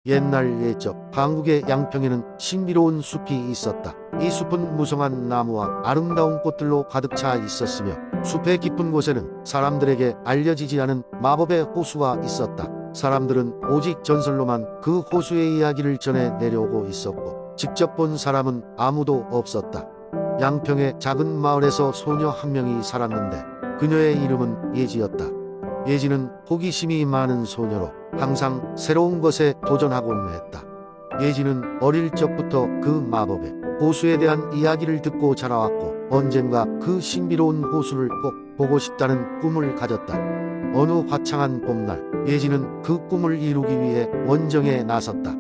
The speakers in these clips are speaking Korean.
옛날 옛적 한국의 양평에는 신비로운 숲이 있었다. 이 숲은 무성한 나무와 아름다운 꽃들로 가득 차 있었으며 숲의 깊은 곳에는 사람들에게 알려지지 않은 마법의 호수가 있었다. 사람들은 오직 전설로만 그 호수의 이야기를 전해 내려오고 있었고 직접 본 사람은 아무도 없었다. 양평의 작은 마을에서 소녀 한 명이 살았는데 그녀의 이름은 예지였다. 예지는 호기심이 많은 소녀로 항상 새로운 것에 도전하곤 했다. 예지는 어릴 적부터 그 마법의 호수에 대한 이야기를 듣고 자라왔고 언젠가 그 신비로운 호수를 꼭 보고 싶다는 꿈을 가졌다. 어느 화창한 봄날 예지는 그 꿈을 이루기 위해 원정에 나섰다.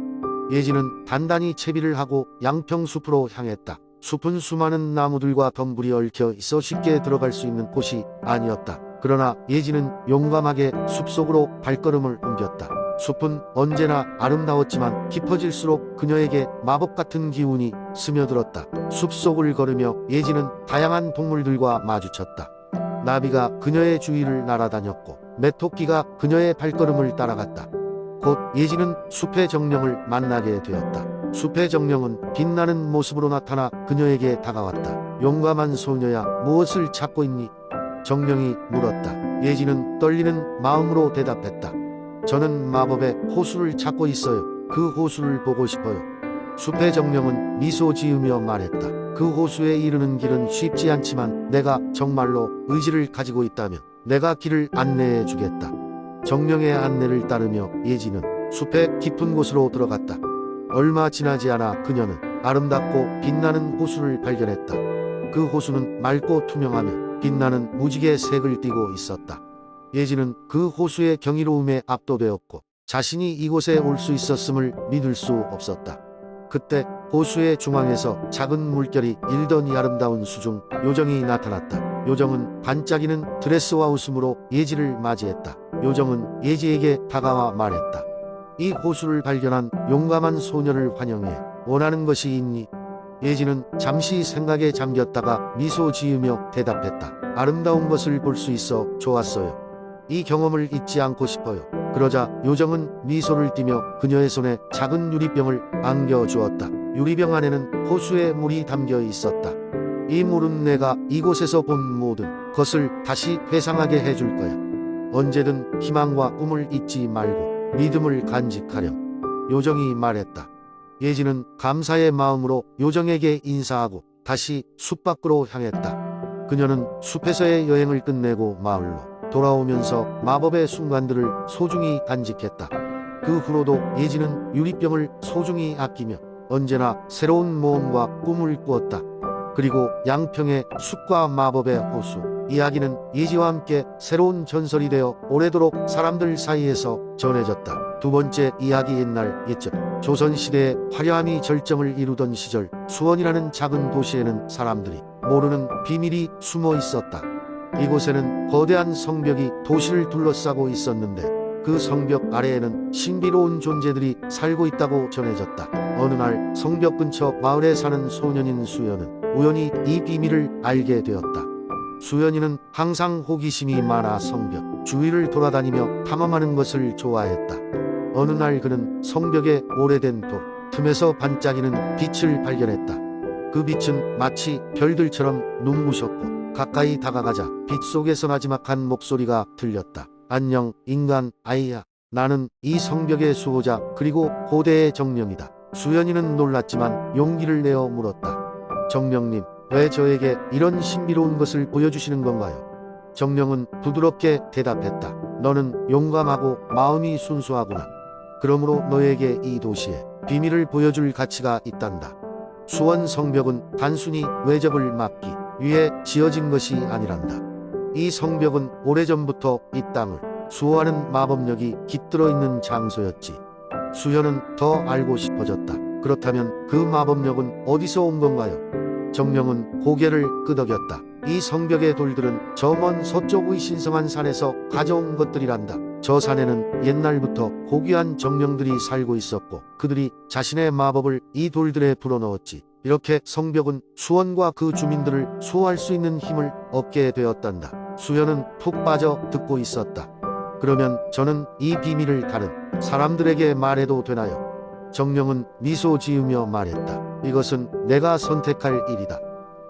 예지는 단단히 채비를 하고 양평숲으로 향했다. 숲은 수많은 나무들과 덤불이 얽혀 있어 쉽게 들어갈 수 있는 곳이 아니었다. 그러나 예지는 용감하게 숲속으로 발걸음을 옮겼다. 숲은 언제나 아름다웠지만 깊어질수록 그녀에게 마법 같은 기운이 스며들었다. 숲속을 걸으며 예지는 다양한 동물들과 마주쳤다. 나비가 그녀의 주위를 날아다녔고 메토끼가 그녀의 발걸음을 따라갔다. 곧 예지는 숲의 정령을 만나게 되었다. 숲의 정령은 빛나는 모습으로 나타나 그녀에게 다가왔다. 용감한 소녀야, 무엇을 찾고 있니? 정령이 물었다. 예지는 떨리는 마음으로 대답했다. 저는 마법의 호수를 찾고 있어요. 그 호수를 보고 싶어요. 숲의 정령은 미소 지으며 말했다. 그 호수에 이르는 길은 쉽지 않지만 내가 정말로 의지를 가지고 있다면 내가 길을 안내해 주겠다. 정령의 안내를 따르며 예지는 숲의 깊은 곳으로 들어갔다. 얼마 지나지 않아 그녀는 아름답고 빛나는 호수를 발견했다. 그 호수는 맑고 투명하며 빛나는 무지개 색을 띠고 있었다. 예지는 그 호수의 경이로움에 압도되었고 자신이 이곳에 올 수 있었음을 믿을 수 없었다. 그때 호수의 중앙에서 작은 물결이 일더니 아름다운 수중 요정이 나타났다. 요정은 반짝이는 드레스와 웃음으로 예지를 맞이했다. 요정은 예지에게 다가와 말했다. 이 호수를 발견한 용감한 소녀를 환영해. 원하는 것이 있니? 예지는 잠시 생각에 잠겼다가 미소 지으며 대답했다. 아름다운 것을 볼 수 있어 좋았어요. 이 경험을 잊지 않고 싶어요. 그러자 요정은 미소를 띠며 그녀의 손에 작은 유리병을 안겨주었다. 유리병 안에는 호수의 물이 담겨 있었다. 이 물은 내가 이곳에서 본 모든 것을 다시 회상하게 해줄 거야. 언제든 희망과 꿈을 잊지 말고 믿음을 간직하렴. 요정이 말했다. 예지는 감사의 마음으로 요정에게 인사하고 다시 숲 밖으로 향했다. 그녀는 숲에서의 여행을 끝내고 마을로 돌아오면서 마법의 순간들을 소중히 간직했다. 그 후로도 예지는 유리병을 소중히 아끼며 언제나 새로운 모험과 꿈을 꾸었다. 그리고 양평의 숲과 마법의 호수 이야기는 예지와 함께 새로운 전설이 되어 오래도록 사람들 사이에서 전해졌다. 두 번째 이야기. 옛날 옛적 조선시대의 화려함이 절정을 이루던 시절 수원이라는 작은 도시에는 사람들이 모르는 비밀이 숨어 있었다. 이곳에는 거대한 성벽이 도시를 둘러싸고 있었는데 그 성벽 아래에는 신비로운 존재들이 살고 있다고 전해졌다. 어느 날 성벽 근처 마을에 사는 소년인 수연은 우연히 이 비밀을 알게 되었다. 수연이는 항상 호기심이 많아 성벽 주위를 돌아다니며 탐험하는 것을 좋아했다. 어느 날 그는 성벽의 오래된 돌 틈에서 반짝이는 빛을 발견했다. 그 빛은 마치 별들처럼 눈부셨고 가까이 다가가자 빛 속에서 나지막한 목소리가 들렸다. 안녕 인간 아이야. 나는 이 성벽의 수호자 그리고 고대의 정령이다. 수연이는 놀랐지만 용기를 내어 물었다. 정령님, 왜 저에게 이런 신비로운 것을 보여주시는 건가요? 정령은 부드럽게 대답했다. 너는 용감하고 마음이 순수하구나. 그러므로 너에게 이 도시에 비밀을 보여줄 가치가 있단다. 수원 성벽은 단순히 외적을 막기 위해 지어진 것이 아니란다. 이 성벽은 오래전부터 이 땅을 수호하는 마법력이 깃들어 있는 장소였지. 수연은 더 알고 싶어졌다. 그렇다면 그 마법력은 어디서 온 건가요? 정령은 고개를 끄덕였다. 이 성벽의 돌들은 저 먼 서쪽의 신성한 산에서 가져온 것들이란다. 저 산에는 옛날부터 고귀한 정령들이 살고 있었고 그들이 자신의 마법을 이 돌들에 불어넣었지. 이렇게 성벽은 수원과 그 주민들을 수호할 수 있는 힘을 얻게 되었단다. 수연은 푹 빠져 듣고 있었다. 그러면 저는 이 비밀을 다른 사람들에게 말해도 되나요? 정령은 미소 지으며 말했다. 이것은 내가 선택할 일이다.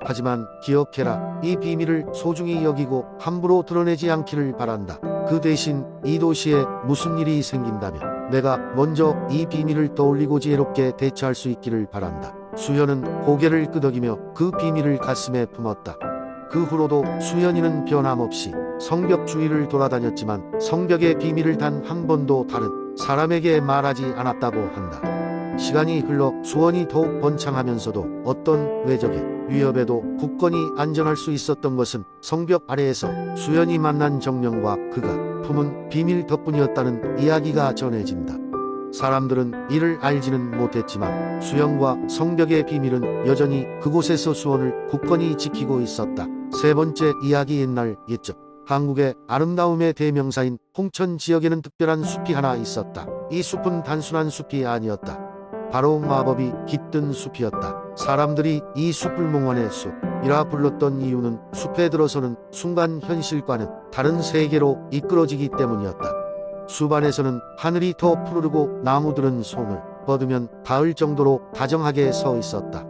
하지만 기억해라. 이 비밀을 소중히 여기고 함부로 드러내지 않기를 바란다. 그 대신 이 도시에 무슨 일이 생긴다면 내가 먼저 이 비밀을 떠올리고 지혜롭게 대처할 수 있기를 바란다. 수연은 고개를 끄덕이며 그 비밀을 가슴에 품었다. 그 후로도 수연이는 변함없이 성벽 주위를 돌아다녔지만 성벽의 비밀을 단 한 번도 다른 사람에게 말하지 않았다고 한다. 시간이 흘러 수원이 더욱 번창하면서도 어떤 외적의 위협에도 굳건히 안전할 수 있었던 것은 성벽 아래에서 수연이 만난 정령과 그가 품은 비밀 덕분이었다는 이야기가 전해진다. 사람들은 이를 알지는 못했지만 수연과 성벽의 비밀은 여전히 그곳에서 수원을 굳건히 지키고 있었다. 세 번째 이야기. 옛날 옛적 한국의 아름다움의 대명사인 홍천 지역에는 특별한 숲이 하나 있었다. 이 숲은 단순한 숲이 아니었다. 바로 마법이 깃든 숲이었다. 사람들이 이 숲을 몽환의 숲이라 불렀던 이유는 숲에 들어서는 순간 현실과는 다른 세계로 이끌어지기 때문이었다. 숲 안에서는 하늘이 더 푸르르고 나무들은 손을 뻗으면 닿을 정도로 다정하게 서 있었다.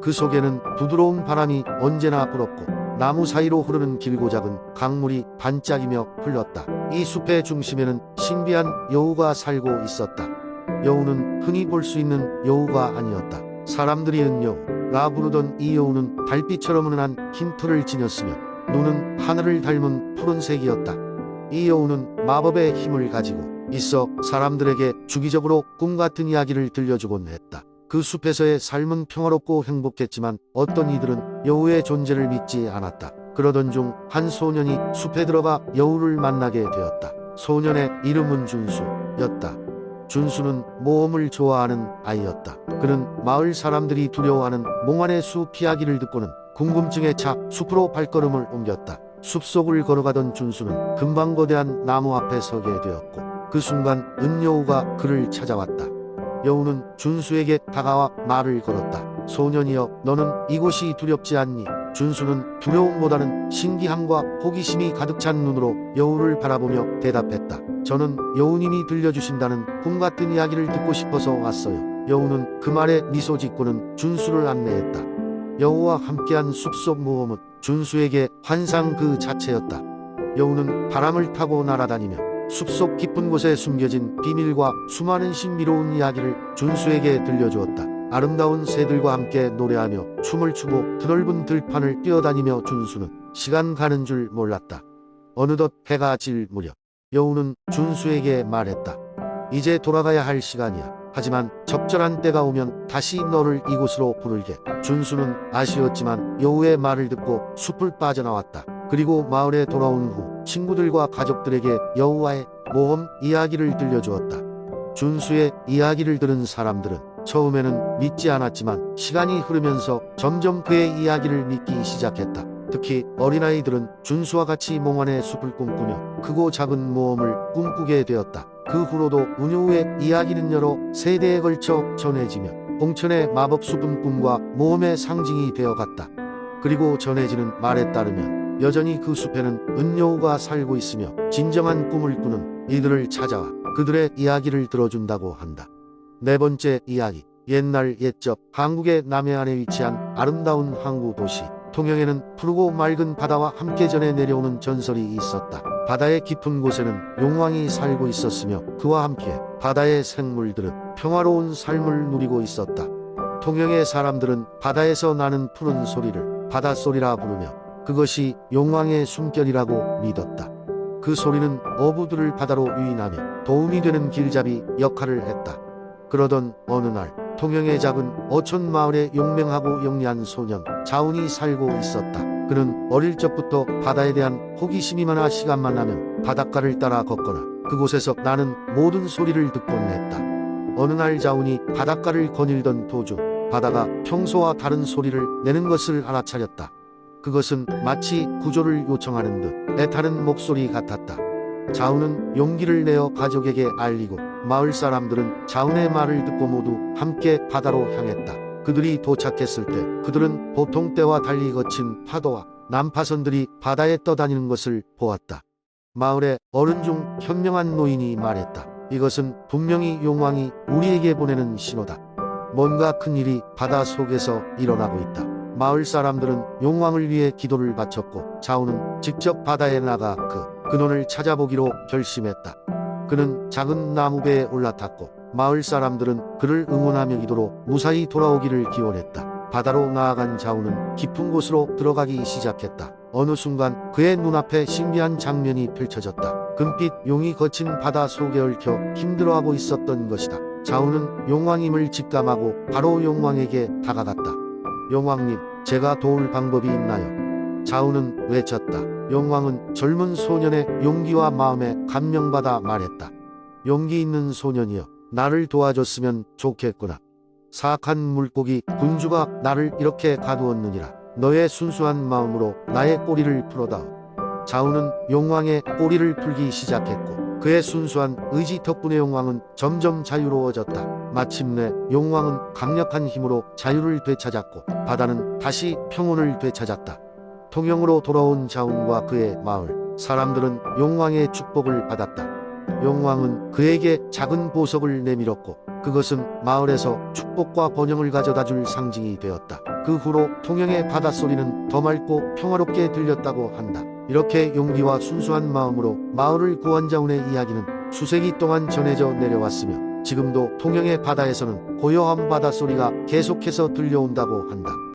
그 속에는 부드러운 바람이 언제나 불었고 나무 사이로 흐르는 길고 작은 강물이 반짝이며 흘렀다. 이 숲의 중심에는 신비한 여우가 살고 있었다. 여우는 흔히 볼 수 있는 여우가 아니었다. 사람들이 은여우라 부르던 이 여우는 달빛처럼 은은한 흰 털을 지녔으며 눈은 하늘을 닮은 푸른색이었다. 이 여우는 마법의 힘을 가지고 있어 사람들에게 주기적으로 꿈같은 이야기를 들려주곤 했다. 그 숲에서의 삶은 평화롭고 행복했지만 어떤 이들은 여우의 존재를 믿지 않았다. 그러던 중 한 소년이 숲에 들어가 여우를 만나게 되었다. 소년의 이름은 준수였다. 준수는 모험을 좋아하는 아이였다. 그는 마을 사람들이 두려워하는 몽환의 숲 이야기를 듣고는 궁금증에 차 숲으로 발걸음을 옮겼다. 숲속을 걸어가던 준수는 금방 거대한 나무 앞에 서게 되었고 그 순간 은여우가 그를 찾아왔다. 여우는 준수에게 다가와 말을 걸었다. 소년이여, 너는 이곳이 두렵지 않니? 준수는 두려움보다는 신기함과 호기심이 가득 찬 눈으로 여우를 바라보며 대답했다. 저는 여우님이 들려주신다는 꿈같은 이야기를 듣고 싶어서 왔어요. 여우는 그 말에 미소 짓고는 준수를 안내했다. 여우와 함께한 숲속 모험은 준수에게 환상 그 자체였다. 여우는 바람을 타고 날아다니며 숲속 깊은 곳에 숨겨진 비밀과 수많은 신비로운 이야기를 준수에게 들려주었다. 아름다운 새들과 함께 노래하며 춤을 추고 드넓은 들판을 뛰어다니며 준수는 시간 가는 줄 몰랐다. 어느덧 해가 질 무렵 여우는 준수에게 말했다. 이제 돌아가야 할 시간이야. 하지만 적절한 때가 오면 다시 너를 이곳으로 부를게. 준수는 아쉬웠지만 여우의 말을 듣고 숲을 빠져나왔다. 그리고 마을에 돌아온 후 친구들과 가족들에게 여우와의 모험 이야기를 들려주었다. 준수의 이야기를 들은 사람들은 처음에는 믿지 않았지만 시간이 흐르면서 점점 그의 이야기를 믿기 시작했다. 특히 어린아이들은 준수와 같이 몽환의 숲을 꿈꾸며 크고 작은 모험을 꿈꾸게 되었다. 그 후로도 은여우의 이야기는 여러 세대에 걸쳐 전해지며 홍천의 마법숲은 꿈과 모험의 상징이 되어갔다. 그리고 전해지는 말에 따르면 여전히 그 숲에는 은여우가 살고 있으며 진정한 꿈을 꾸는 이들을 찾아와 그들의 이야기를 들어준다고 한다. 네 번째 이야기. 옛날 옛적 한국의 남해안에 위치한 아름다운 항구 도시 통영에는 푸르고 맑은 바다와 함께 전해 내려오는 전설이 있었다. 바다의 깊은 곳에는 용왕이 살고 있었으며 그와 함께 바다의 생물들은 평화로운 삶을 누리고 있었다. 통영의 사람들은 바다에서 나는 푸른 소리를 바닷소리라 부르며 그것이 용왕의 숨결이라고 믿었다. 그 소리는 어부들을 바다로 유인하며 도움이 되는 길잡이 역할을 했다. 그러던 어느 날 통영의 작은 어촌 마을에 용맹하고 영리한 소년 자운이 살고 있었다. 그는 어릴 적부터 바다에 대한 호기심이 많아 시간만 나면 바닷가를 따라 걷거나 그곳에서 나는 모든 소리를 듣곤 했다. 어느 날 자운이 바닷가를 거닐던 도중 바다가 평소와 다른 소리를 내는 것을 알아차렸다. 그것은 마치 구조를 요청하는 듯 애타는 목소리 같았다. 자운은 용기를 내어 가족에게 알리고 마을 사람들은 자운의 말을 듣고 모두 함께 바다로 향했다. 그들이 도착했을 때 그들은 보통 때와 달리 거친 파도와 난파선들이 바다에 떠다니는 것을 보았다. 마을의 어른 중 현명한 노인이 말했다. 이것은 분명히 용왕이 우리에게 보내는 신호다. 뭔가 큰일이 바다 속에서 일어나고 있다. 마을 사람들은 용왕을 위해 기도를 바쳤고 자우는 직접 바다에 나가 그 근원을 찾아보기로 결심했다. 그는 작은 나무배에 올라탔고 마을 사람들은 그를 응원하며 기도로 무사히 돌아오기를 기원했다. 바다로 나아간 자우는 깊은 곳으로 들어가기 시작했다. 어느 순간 그의 눈앞에 신비한 장면이 펼쳐졌다. 금빛 용이 거친 바다 속에 얽혀 힘들어하고 있었던 것이다. 자우는 용왕임을 직감하고 바로 용왕에게 다가갔다. 용왕님, 제가 도울 방법이 있나요? 자우는 외쳤다. 용왕은 젊은 소년의 용기와 마음에 감명받아 말했다. 용기 있는 소년이여, 나를 도와줬으면 좋겠구나. 사악한 물고기 군주가 나를 이렇게 가두었느니라. 너의 순수한 마음으로 나의 꼬리를 풀어다오. 자우는 용왕의 꼬리를 풀기 시작했고 그의 순수한 의지 덕분에 용왕은 점점 자유로워졌다. 마침내 용왕은 강력한 힘으로 자유를 되찾았고 바다는 다시 평온을 되찾았다. 통영으로 돌아온 자운과 그의 마을 사람들은 용왕의 축복을 받았다. 용왕은 그에게 작은 보석을 내밀었고 그것은 마을에서 축복과 번영을 가져다줄 상징이 되었다. 그 후로 통영의 바닷소리는 더 맑고 평화롭게 들렸다고 한다. 이렇게 용기와 순수한 마음으로 마을을 구한 자운의 이야기는 수세기 동안 전해져 내려왔으며 지금도 통영의 바다에서는 고요한 바닷소리가 계속해서 들려온다고 한다.